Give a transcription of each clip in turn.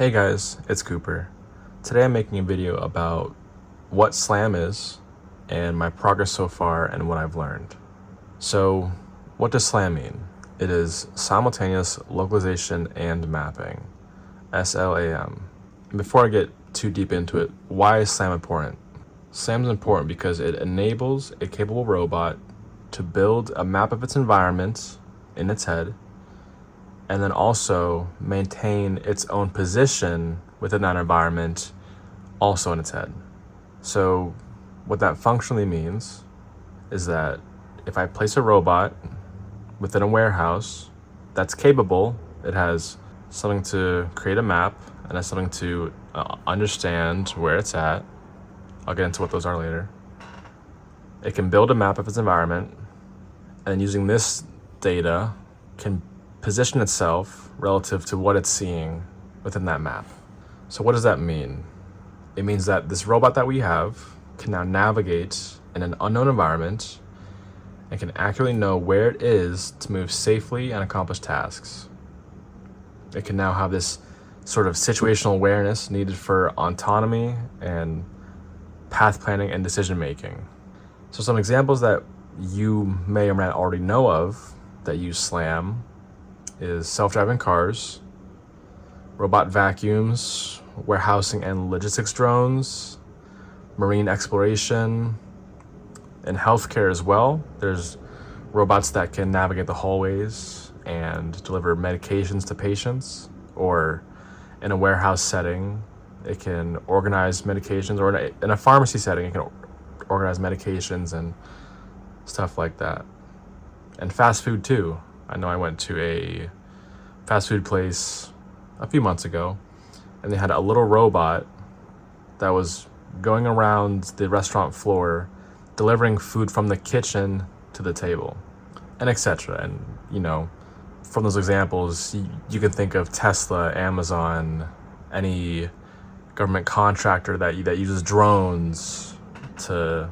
Hey guys, it's Cooper. Today I'm making a video about what SLAM is and my progress so far and what I've learned. So, what does SLAM mean? It is Simultaneous Localization and Mapping, SLAM. Before I get too deep into it, why is SLAM important? SLAM is important because it enables a capable robot to build a map of its environment in its head and then also maintain its own position within that environment also in its head. So what that functionally means is that if I place a robot within a warehouse that's capable, it has something to create a map and has something to understand where it's at. I'll get into what those are later. It can build a map of its environment, and using this data can position itself relative to what it's seeing within that map. So what does that mean? It means that this robot that we have can now navigate in an unknown environment and can accurately know where it is to move safely and accomplish tasks. It can now have this sort of situational awareness needed for autonomy and path planning and decision making. So some examples that you may or may not already know of that use SLAM is self-driving cars, robot vacuums, warehousing and logistics drones, marine exploration, and healthcare as well. There's robots that can navigate the hallways and deliver medications to patients, or in a warehouse setting, it can organize medications, or in a pharmacy setting, it can organize medications and stuff like that. And fast food too. I know I went to a fast food place a few months ago, and they had a little robot that was going around the restaurant floor delivering food from the kitchen to the table, and etc. And from those examples, you can think of Tesla, Amazon, any government contractor that uses drones to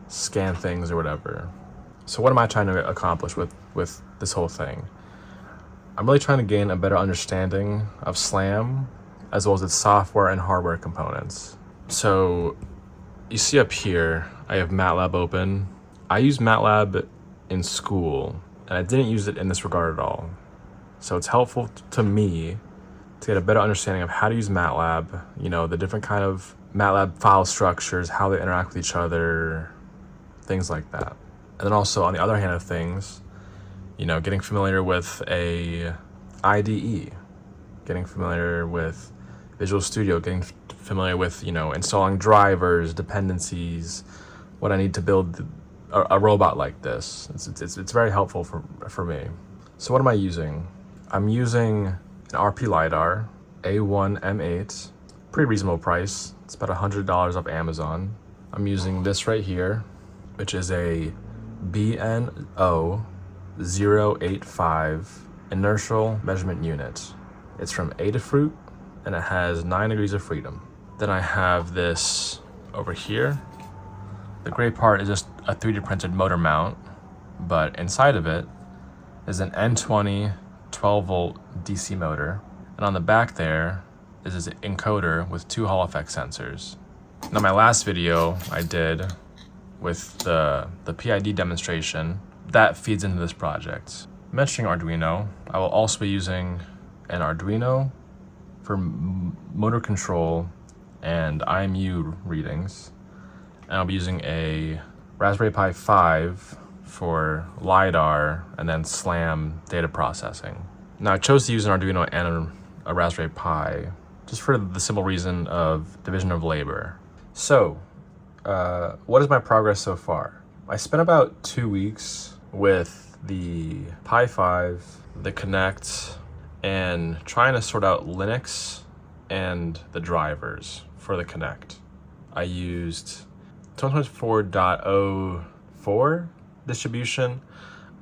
scan things or whatever. So what am I trying to accomplish with this whole thing? I'm really trying to gain a better understanding of SLAM as well as its software and hardware components. So you see up here, I have MATLAB open. I use MATLAB in school, and I didn't use it in this regard at all. So it's helpful to me to get a better understanding of how to use MATLAB, the different kind of MATLAB file structures, how they interact with each other, things like that. And then also on the other hand of things, getting familiar with a IDE, getting familiar with Visual Studio, getting familiar with, installing drivers, dependencies, what I need to build a robot like this. It's very helpful for me. So what am I using? I'm using an RPLiDAR A1 M8, pretty reasonable price. It's about $100 off Amazon. I'm using this right here, which is a BNO 085 inertial measurement unit. It's from Adafruit, and it has 9 degrees of freedom. Then I have this over here. The gray part is just a 3D printed motor mount, but inside of it is an N20 12-volt DC motor, and on the back there is this encoder with 2 Hall effect sensors. Now my last video I did with the PID demonstration, that feeds into this project. Mentioning Arduino, I will also be using an Arduino for motor control and IMU readings, and I'll be using a Raspberry Pi 5 for LiDAR and then SLAM data processing. Now I chose to use an Arduino and a Raspberry Pi just for the simple reason of division of labor. So, what is my progress so far? I spent about 2 weeks with the Pi 5, the Kinect, and trying to sort out Linux and the drivers for the Kinect. I used 2024.04 distribution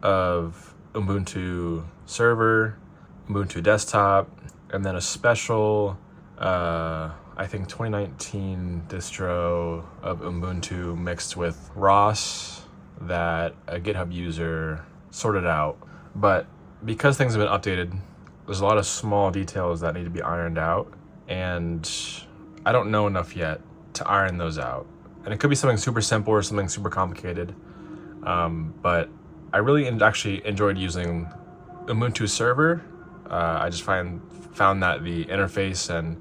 of Ubuntu server, Ubuntu desktop, and then a special I think 2019 distro of Ubuntu mixed with ROS that a GitHub user sorted out. But because things have been updated, there's a lot of small details that need to be ironed out. and I don't know enough yet to iron those out. And it could be something super simple or something super complicated, but I really actually enjoyed using Ubuntu server. I just found that the interface and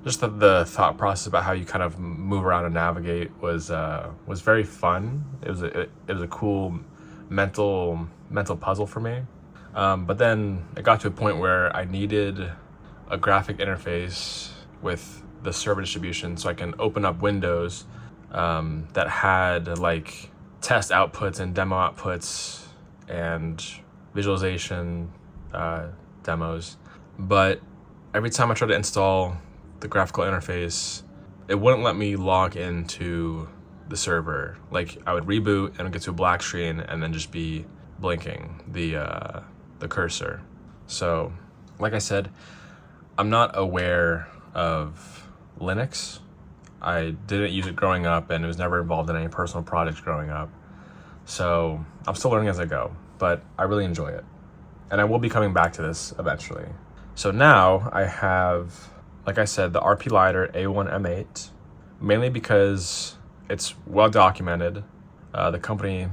just the thought process about how you kind of move around and navigate was very fun. It was a cool mental puzzle for me. But then it got to a point where I needed a graphic interface with the server distribution so I can open up windows that had like test outputs and demo outputs and visualization demos. But every time I tried to install the graphical interface, it wouldn't let me log into the server. Like I would reboot and get to a black screen and then just be blinking the cursor. So like I said, I'm not aware of Linux. I didn't use it growing up and it was never involved in any personal projects growing up. So I'm still learning as I go, but I really enjoy it. And I will be coming back to this eventually. So now I have, like I said, the RPLiDAR A1M8, mainly because it's well documented. The company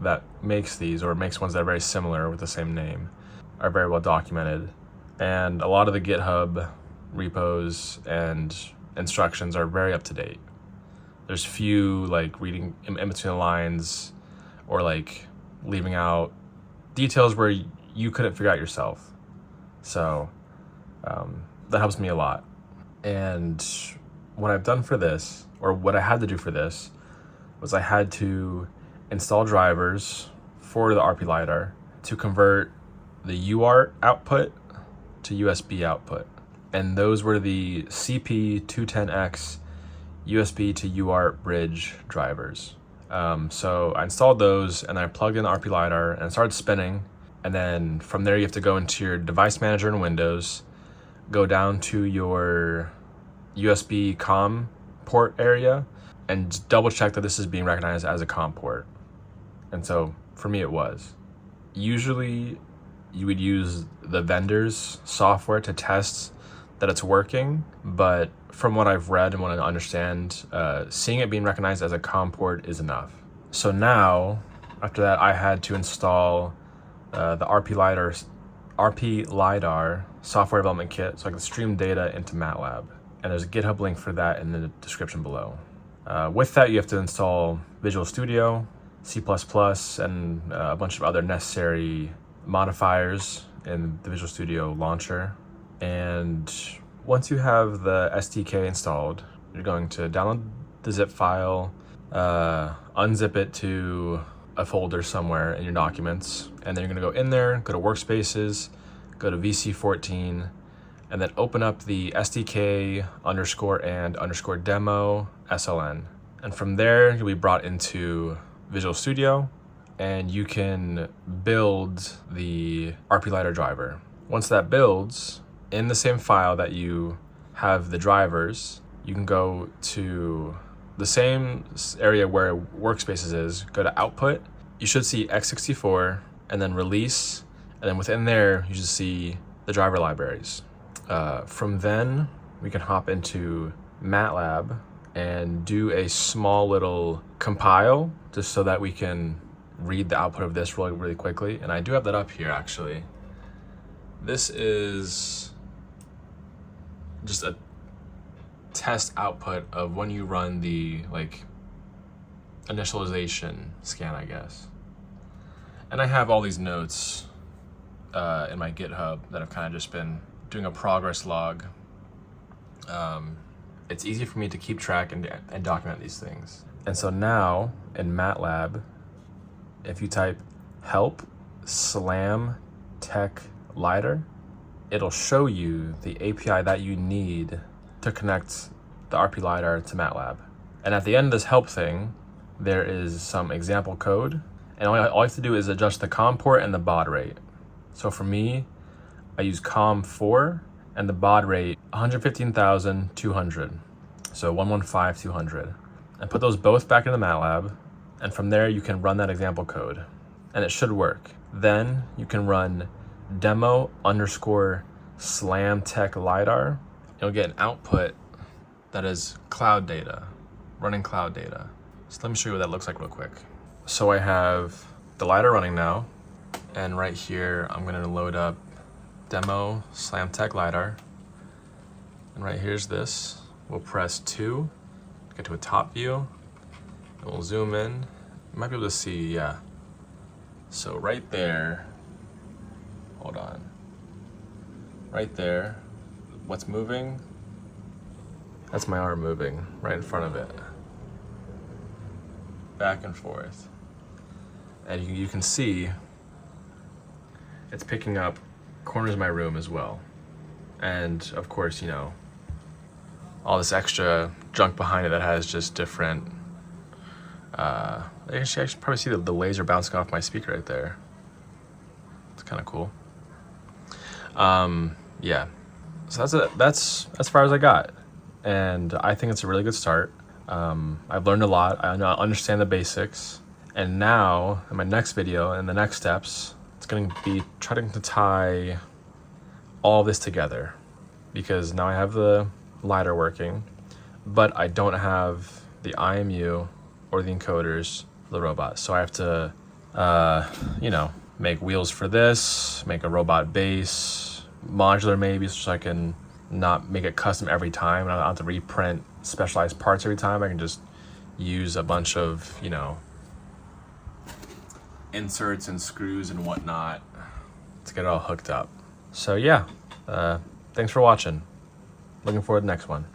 that makes these, or makes ones that are very similar with the same name, are very well documented. And a lot of the GitHub repos and instructions are very up to date. There's few like reading in between the lines or like leaving out details where you couldn't figure out yourself. So that helps me a lot. And what I've done for this, or what I had to do for this, was I had to install drivers for the RPLiDAR to convert the UART output to USB output. And those were the CP210X USB to UART bridge drivers. So I installed those and I plugged in the RPLiDAR and it started spinning. And then from there you have to go into your device manager in Windows, go down to your USB COM port area and double check that this is being recognized as a COM port. And so for me it was. Usually you would use the vendor's software to test that it's working, but from what I've read and what I understand, seeing it being recognized as a COM port is enough. So now, after that, I had to install the RPLiDAR software development kit so I can stream data into MATLAB. And there's a GitHub link for that in the description below. With that, you have to install Visual Studio, C++, and a bunch of other necessary modifiers in the Visual Studio launcher. And once you have the SDK installed, you're going to download the zip file, unzip it to a folder somewhere in your documents, and then you're going to go in there, go to Workspaces, go to VC14, and then open up the SDK _ demo SLN. And from there, you'll be brought into Visual Studio, and you can build the RPLiDAR driver. Once that builds, in the same file that you have the drivers, you can go to the same area where Workspaces is, go to Output. You should see x64, and then Release, and then within there, you should see the driver libraries. From then, we can hop into MATLAB and do a small little compile, just so that we can read the output of this really quickly. And I do have that up here, actually. This is just a test output of when you run the initialization scan, I guess. And I have all these notes in my GitHub that I've kind of just been doing a progress log. It's easy for me to keep track and document these things. And so now in MATLAB, if you type help Slamtec LiDAR, it'll show you the API that you need to connect the RPLiDAR to MATLAB. And at the end of this help thing, there is some example code, and all you have to do is adjust the COM port and the baud rate. So for me, I use COM4 and the baud rate 115,200, so 115,200, and put those both back into MATLAB, and from there you can run that example code, and it should work. Then you can run demo _ Slamtec LiDAR you'll get an output that is cloud data, running cloud data. So let me show you what that looks like real quick. So I have the LiDAR running now, and right here I'm gonna load up demo Slamtec LiDAR. And right here's this. We'll press 2, get to a top view, and we'll zoom in. You might be able to see, yeah. So right there, hold on. Right there, what's moving? That's my arm moving right in front of it. Back and forth. And you can see it's picking up corners of my room as well. And of course, you know, all this extra junk behind it that has just different, I should probably see the laser bouncing off my speaker right there. It's kind of cool. Yeah, so that's as far as I got. And I think it's a really good start. I've learned a lot. I understand the basics. And now, in my next video and the next steps, it's going to be trying to tie all of this together. Because now I have the LiDAR working, but I don't have the IMU or the encoders for the robot. So I have to, you know, make wheels for this, make a robot base, modular maybe, so I can not make it custom every time. I don't have to reprint specialized parts every time. I can just use a bunch of, you know, inserts and screws and whatnot to get it all hooked up. So yeah, thanks for watching. Looking forward to the next one.